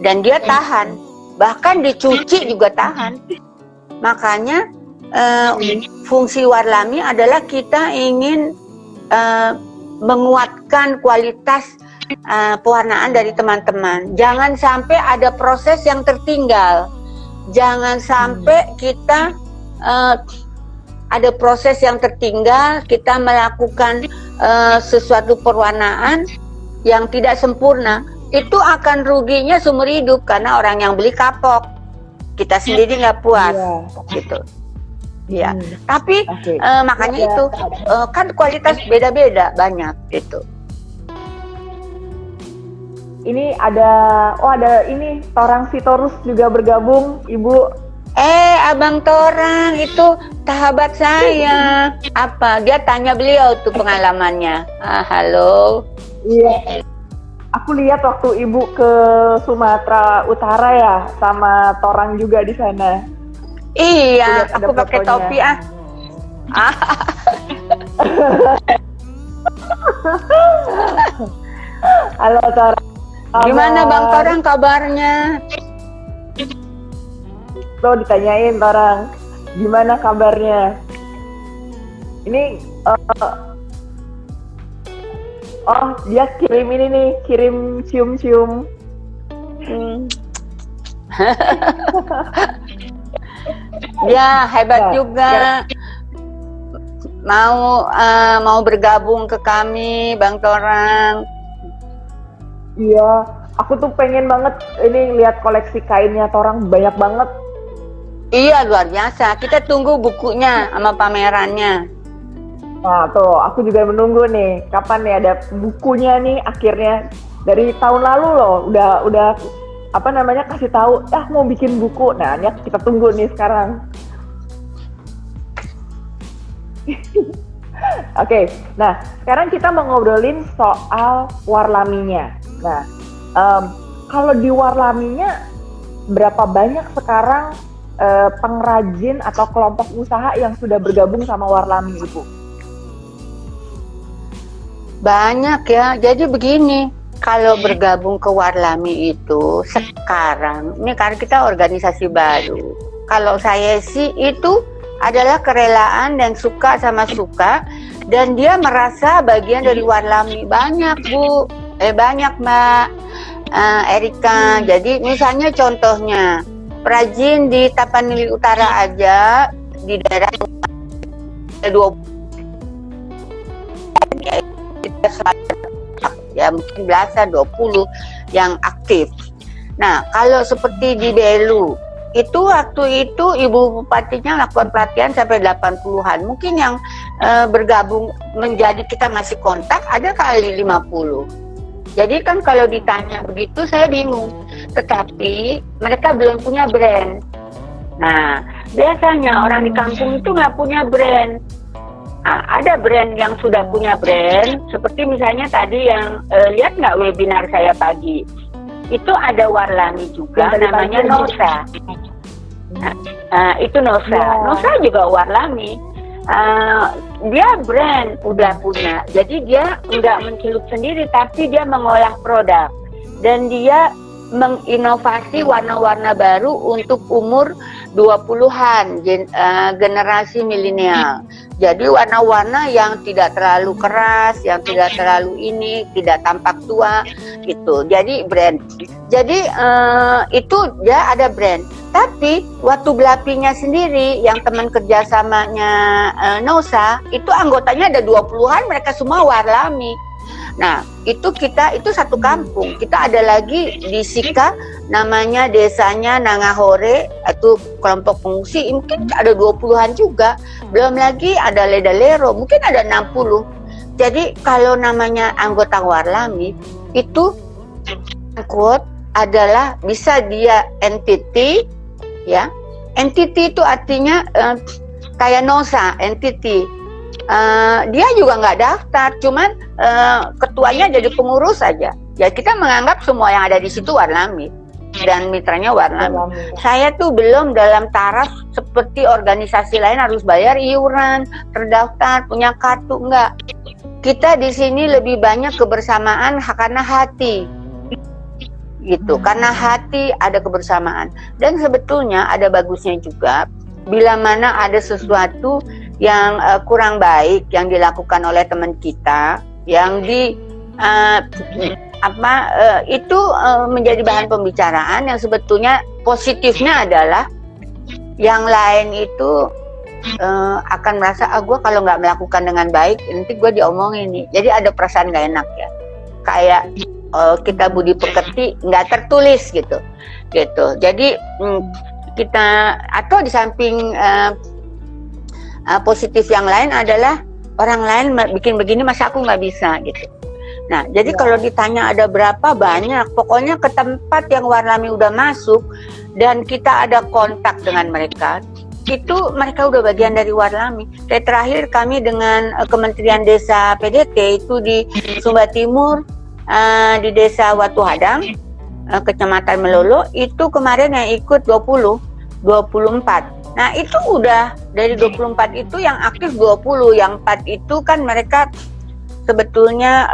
Dan dia tahan. Bahkan dicuci juga tahan. Makanya fungsi warlami adalah kita ingin menguatkan kualitas pewarnaan dari teman-teman. Jangan sampai ada proses yang tertinggal. Jangan sampai kita ada proses yang tertinggal, kita melakukan sesuatu pewarnaan yang tidak sempurna, itu akan ruginya seumur hidup karena orang yang beli kapok, kita sendiri nggak puas, gitu. Ya, tapi makanya itu kan kualitas beda-beda banyak itu. Ini ada ini Torang Sitorus juga bergabung, Ibu. Abang Torang itu sahabat saya. Apa? Dia tanya beliau tuh pengalamannya. Halo. Iya. Aku lihat waktu Ibu ke Sumatera Utara ya, sama Torang juga di sana. Iya, aku pakai topi Halo Torang. Gimana Bang Torang kabarnya? Tuh ditanyain orang, gimana kabarnya? Ini, oh dia kirim ini nih, kirim cium-cium. Ya hebat Ya, juga. Mau bergabung ke kami, Bang Torang. Iya, aku tuh pengen banget ini lihat koleksi kainnya Torang, banyak banget. Iya luar biasa. Kita tunggu bukunya sama pamerannya. Nah tuh, aku juga menunggu nih, kapan nih ada bukunya nih akhirnya. Dari tahun lalu loh, udah apa namanya kasih tahu, mau bikin buku. Nah, ini kita tunggu nih sekarang. Oke, nah sekarang kita mau ngobrolin soal warlaminya. Nah, kalau di warlaminya berapa banyak sekarang pengrajin atau kelompok usaha yang sudah bergabung sama warlami, Ibu? Banyak ya. Jadi begini, kalau bergabung ke warlami itu sekarang, ini karena kita organisasi baru. Kalau saya sih itu adalah kerelaan dan suka sama suka, dan dia merasa bagian dari warlami. Banyak Bu, banyak Mbak Erika. Jadi misalnya contohnya perajin di Tapanuli Utara aja di daerah 20 ya mungkin belasan 20 yang aktif. Nah kalau seperti di Belu itu waktu itu Ibu Bupatinya lakukan pelatihan sampai 80-an. Mungkin yang bergabung menjadi kita masih kontak ada kali 50. Jadi kan kalau ditanya begitu saya bingung. Tetapi mereka belum punya brand. Nah biasanya orang di kampung itu nggak punya brand. Nah, ada brand yang sudah punya brand. Seperti misalnya tadi yang lihat nggak webinar saya pagi. Itu ada warlami juga namanya Nosa. Itu Nosa. Yeah. Nosa juga warlami. Dia brand udah punya. Jadi dia nggak mencelup sendiri, tapi dia mengolah produk. Dan dia menginovasi warna-warna baru untuk umur 20-an, generasi milenial. Jadi warna-warna yang tidak terlalu keras, yang tidak terlalu tidak tampak tua gitu. Jadi brand. Jadi itu dia ada brand. Tapi waktu Belapinya sendiri yang teman kerjasamanya Nosa, itu anggotanya ada 20-an, mereka semua warlami. Nah, itu satu kampung. Kita ada lagi di Sika, namanya desanya Nangahore, itu kelompok pengungsi, mungkin ada 20-an juga. Belum lagi ada Ledalero, mungkin ada 60. Jadi kalau namanya anggota warlami, itu quote adalah bisa dia entity, ya. Entity itu artinya kayak Nosa, entity. Dia juga nggak daftar, cuman ketuanya jadi pengurus saja. Ya kita menganggap semua yang ada di situ warlami dan mitranya warlami. Saya tuh belum dalam taraf seperti organisasi lain harus bayar iuran, terdaftar, punya kartu, enggak. Kita di sini lebih banyak kebersamaan karena hati, gitu. Karena hati ada kebersamaan. Dan sebetulnya ada bagusnya juga bila mana ada sesuatu yang kurang baik yang dilakukan oleh teman kita yang itu menjadi bahan pembicaraan, yang sebetulnya positifnya adalah yang lain itu akan merasa gue kalau nggak melakukan dengan baik nanti gue diomongin nih. Jadi ada perasaan nggak enak ya, kayak kita budi pekerti nggak tertulis gitu. Jadi kita, atau di samping positif yang lain adalah orang lain bikin begini masa aku nggak bisa gitu. Nah jadi kalau ditanya ada berapa, banyak. Pokoknya ke tempat yang warlami udah masuk dan kita ada kontak dengan mereka, itu mereka udah bagian dari warlami. Kayak terakhir kami dengan Kementerian Desa PDT itu di Sumba Timur, di Desa Watu Hadang, Kecamatan Melolo, itu kemarin yang ikut 24. Nah itu udah dari 24 itu yang aktif 20, yang 4 itu kan mereka sebetulnya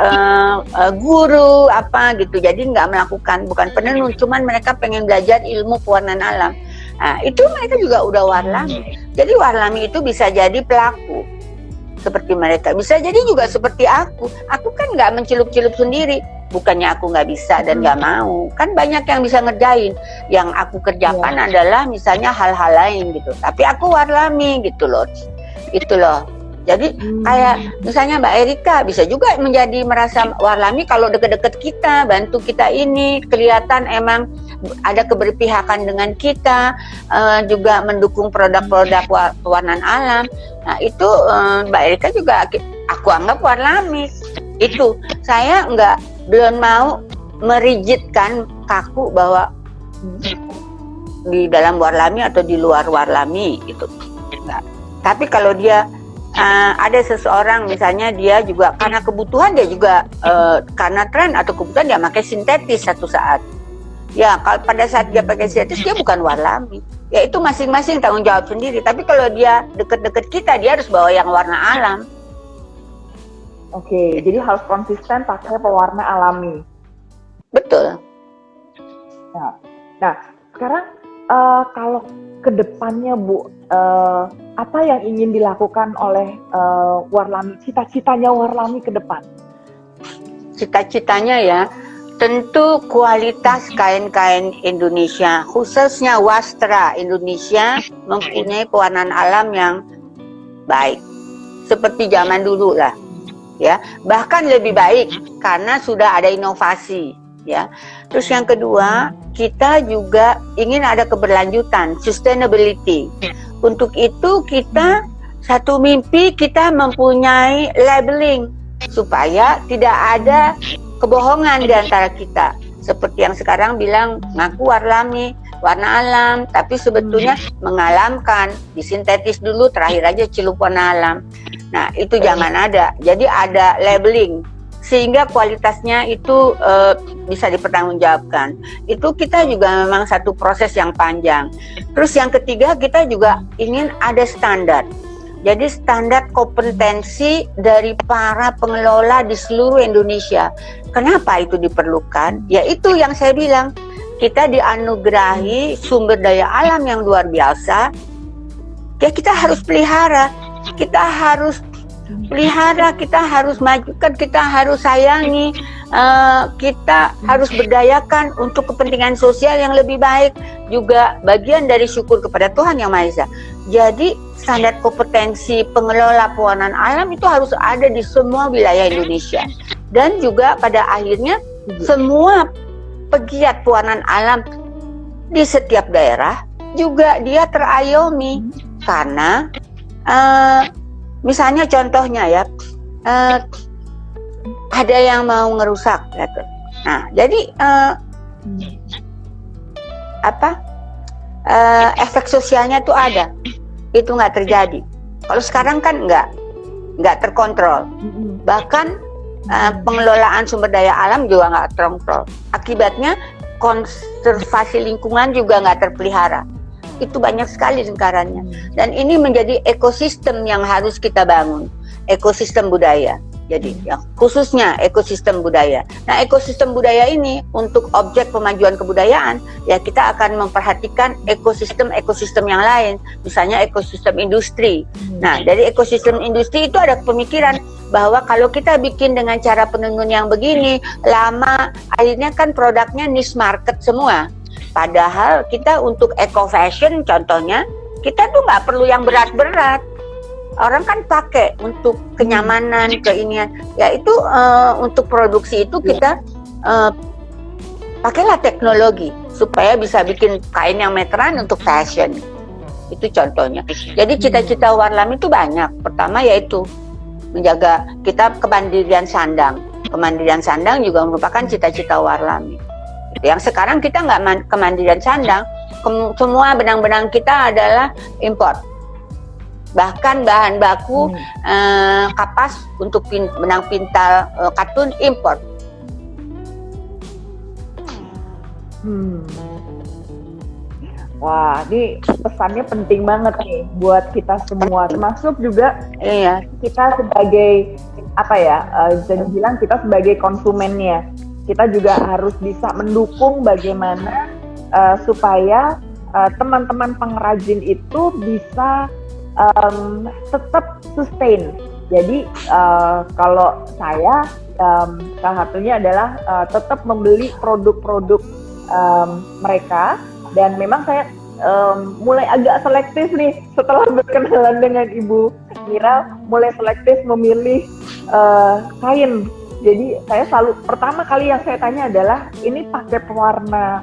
guru apa gitu, jadi nggak melakukan, bukan penenun, cuman mereka pengen belajar ilmu pewarnaan alam. Nah, itu mereka juga udah warlami. Jadi warlami itu bisa jadi pelaku seperti mereka, bisa jadi juga seperti aku. Aku kan nggak mencelup-celup sendiri. Bukannya aku nggak bisa dan nggak mau. Kan banyak yang bisa ngerjain. Yang aku kerjakan adalah misalnya hal-hal lain gitu. Tapi aku warlami gitu loh. Itu loh. Jadi kayak misalnya Mbak Erika bisa juga menjadi merasa warlami kalau deket-deket kita, bantu kita ini, kelihatan emang ada keberpihakan dengan kita, juga mendukung produk-produk pewarnaan alam. Nah itu Mbak Erika juga aku anggap warlami. Itu saya belum mau merigidkan kaku bahwa di dalam warlami atau di luar warlami itu enggak. Tapi kalau dia ada seseorang misalnya dia juga karena kebutuhan dia juga karena tren atau kebutuhan dia pakai sintetis satu saat. Ya kalau pada saat dia pakai sintetis dia bukan warlami. Ya itu masing-masing tanggung jawab sendiri. Tapi kalau dia deket-deket kita dia harus bawa yang warna alam. Oke, jadi harus konsisten pakai pewarna alami. Betul. Nah sekarang kalau kedepannya Bu, apa yang ingin dilakukan oleh warlami? Cita-citanya warlami ke depan? Cita-citanya ya, tentu kualitas kain-kain Indonesia, khususnya wastra Indonesia mempunyai pewarnaan alam yang baik, seperti zaman dulu lah. Ya, bahkan lebih baik karena sudah ada inovasi, ya. Terus yang kedua, kita juga ingin ada keberlanjutan, sustainability. Untuk itu kita satu mimpi kita mempunyai labeling supaya tidak ada kebohongan di antara kita. Seperti yang sekarang bilang ngaku warlami, warna alam, tapi sebetulnya mengalamkan, disintetis dulu, terakhir aja celup warna alam. Nah, itu jangan ada. Jadi ada labeling sehingga kualitasnya itu bisa dipertanggungjawabkan. Itu kita juga memang satu proses yang panjang. Terus yang ketiga kita juga ingin ada standar. Jadi standar kompetensi dari para pengelola di seluruh Indonesia. Kenapa itu diperlukan? Ya itu yang saya bilang, kita dianugerahi sumber daya alam yang luar biasa. Ya kita harus pelihara. Kita harus pelihara, kita harus majukan, kita harus sayangi, kita harus berdayakan untuk kepentingan sosial yang lebih baik, juga bagian dari syukur kepada Tuhan Yang Maha Esa. Jadi standar kompetensi pengelola pewarnaan alam itu harus ada di semua wilayah Indonesia. Dan juga pada akhirnya semua pegiat pewarnaan alam di setiap daerah juga dia terayomi karena misalnya contohnya ya, ada yang mau ngerusak gitu. Nah, jadi efek sosialnya tuh ada, itu nggak terjadi. Kalau sekarang kan nggak terkontrol. Bahkan pengelolaan sumber daya alam juga nggak terkontrol. Akibatnya konservasi lingkungan juga nggak terpelihara. Itu banyak sekali lingkarannya. Dan ini menjadi ekosistem yang harus kita bangun, ekosistem budaya. Jadi ya, khususnya ekosistem budaya. Nah, ekosistem budaya ini untuk objek pemajuan kebudayaan, ya kita akan memperhatikan ekosistem yang lain, misalnya ekosistem industri. Nah, dari ekosistem industri itu ada pemikiran bahwa kalau kita bikin dengan cara penenun yang begini, lama, akhirnya kan produknya niche market semua. Padahal kita untuk eco fashion contohnya, kita tuh nggak perlu yang berat-berat. Orang kan pakai untuk kenyamanan, keinian. Ya itu untuk produksi itu kita pakailah teknologi supaya bisa bikin kain yang meteran untuk fashion. Itu contohnya. Jadi cita-cita warlami itu banyak. Pertama yaitu menjaga kita kemandirian sandang. Kemandirian sandang juga merupakan cita-cita warlami. Yang sekarang kita nggak kemandirian sandang, semua benang-benang kita adalah import. Bahkan bahan baku kapas untuk benang pintal katun import. Wah, ini pesannya penting banget nih buat kita semua, termasuk juga kita sebagai bisa dibilang kita sebagai konsumennya. Kita juga harus bisa mendukung bagaimana supaya teman-teman pengrajin itu bisa tetap sustain. Jadi kalau saya salah satunya adalah tetap membeli produk-produk mereka, dan memang saya mulai agak selektif nih setelah berkenalan dengan Ibu Mira, mulai selektif memilih kain. Jadi saya selalu, pertama kali yang saya tanya adalah ini pakai pewarna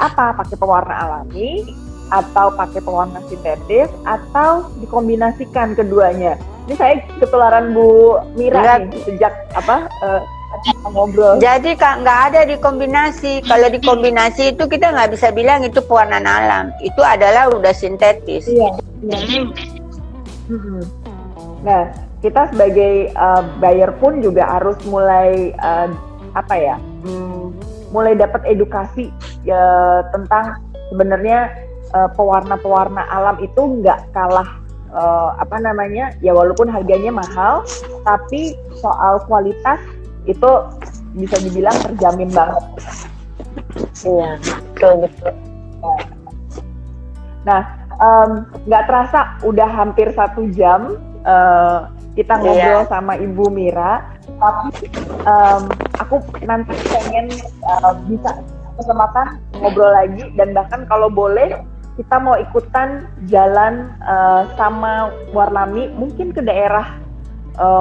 apa? Pakai pewarna alami atau pakai pewarna sintetis atau dikombinasikan keduanya? Ini saya ketularan Bu Mira nih sejak ngobrol. Jadi nggak ada dikombinasi. Kalau dikombinasi itu kita nggak bisa bilang itu pewarna alam. Itu adalah udah sintetis. Iya. Nah, kita sebagai buyer pun juga harus mulai mulai dapat edukasi tentang sebenarnya pewarna-pewarna alam itu nggak kalah ya walaupun harganya mahal, tapi soal kualitas itu bisa dibilang terjamin banget. Iya, betul. Nah, nggak terasa udah hampir 1 jam kita ngobrol sama Ibu Mira, tapi aku nanti pengen bisa kesempatan ngobrol lagi, dan bahkan kalau boleh kita mau ikutan jalan sama Warnami mungkin ke daerah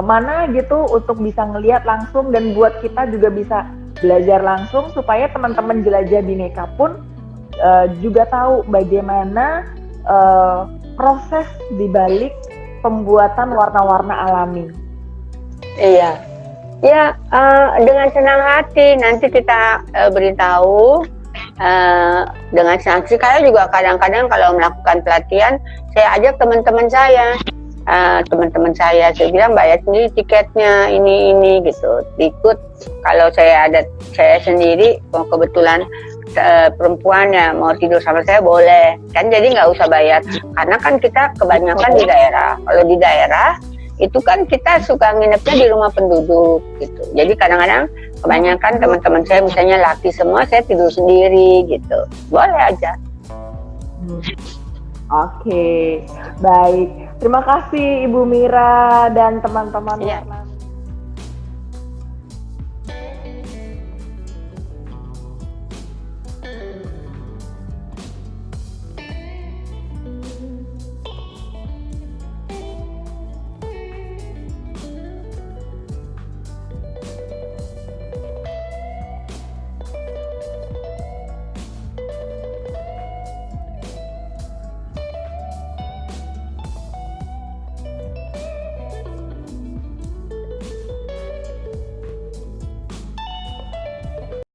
mana gitu untuk bisa ngelihat langsung, dan buat kita juga bisa belajar langsung supaya teman-teman jelajah Bhinneka pun juga tahu bagaimana proses dibalik pembuatan warna-warna alami. Iya, ya dengan senang hati nanti kita beritahu dengan senang hati. Saya juga kadang-kadang kalau melakukan pelatihan, saya ajak teman-teman saya. Saya bilang bayar sendiri tiketnya ini gitu, ikut. Kalau saya sendiri kebetulan perempuan ya mau tidur sama saya boleh kan, jadi nggak usah bayar, karena kan kita kebanyakan di daerah. Kalau di daerah itu kan kita suka nginepnya di rumah penduduk gitu, jadi kadang-kadang kebanyakan teman-teman saya misalnya laki semua, saya tidur sendiri gitu, boleh aja. Oke, baik. Terima kasih Ibu Mira dan teman-teman.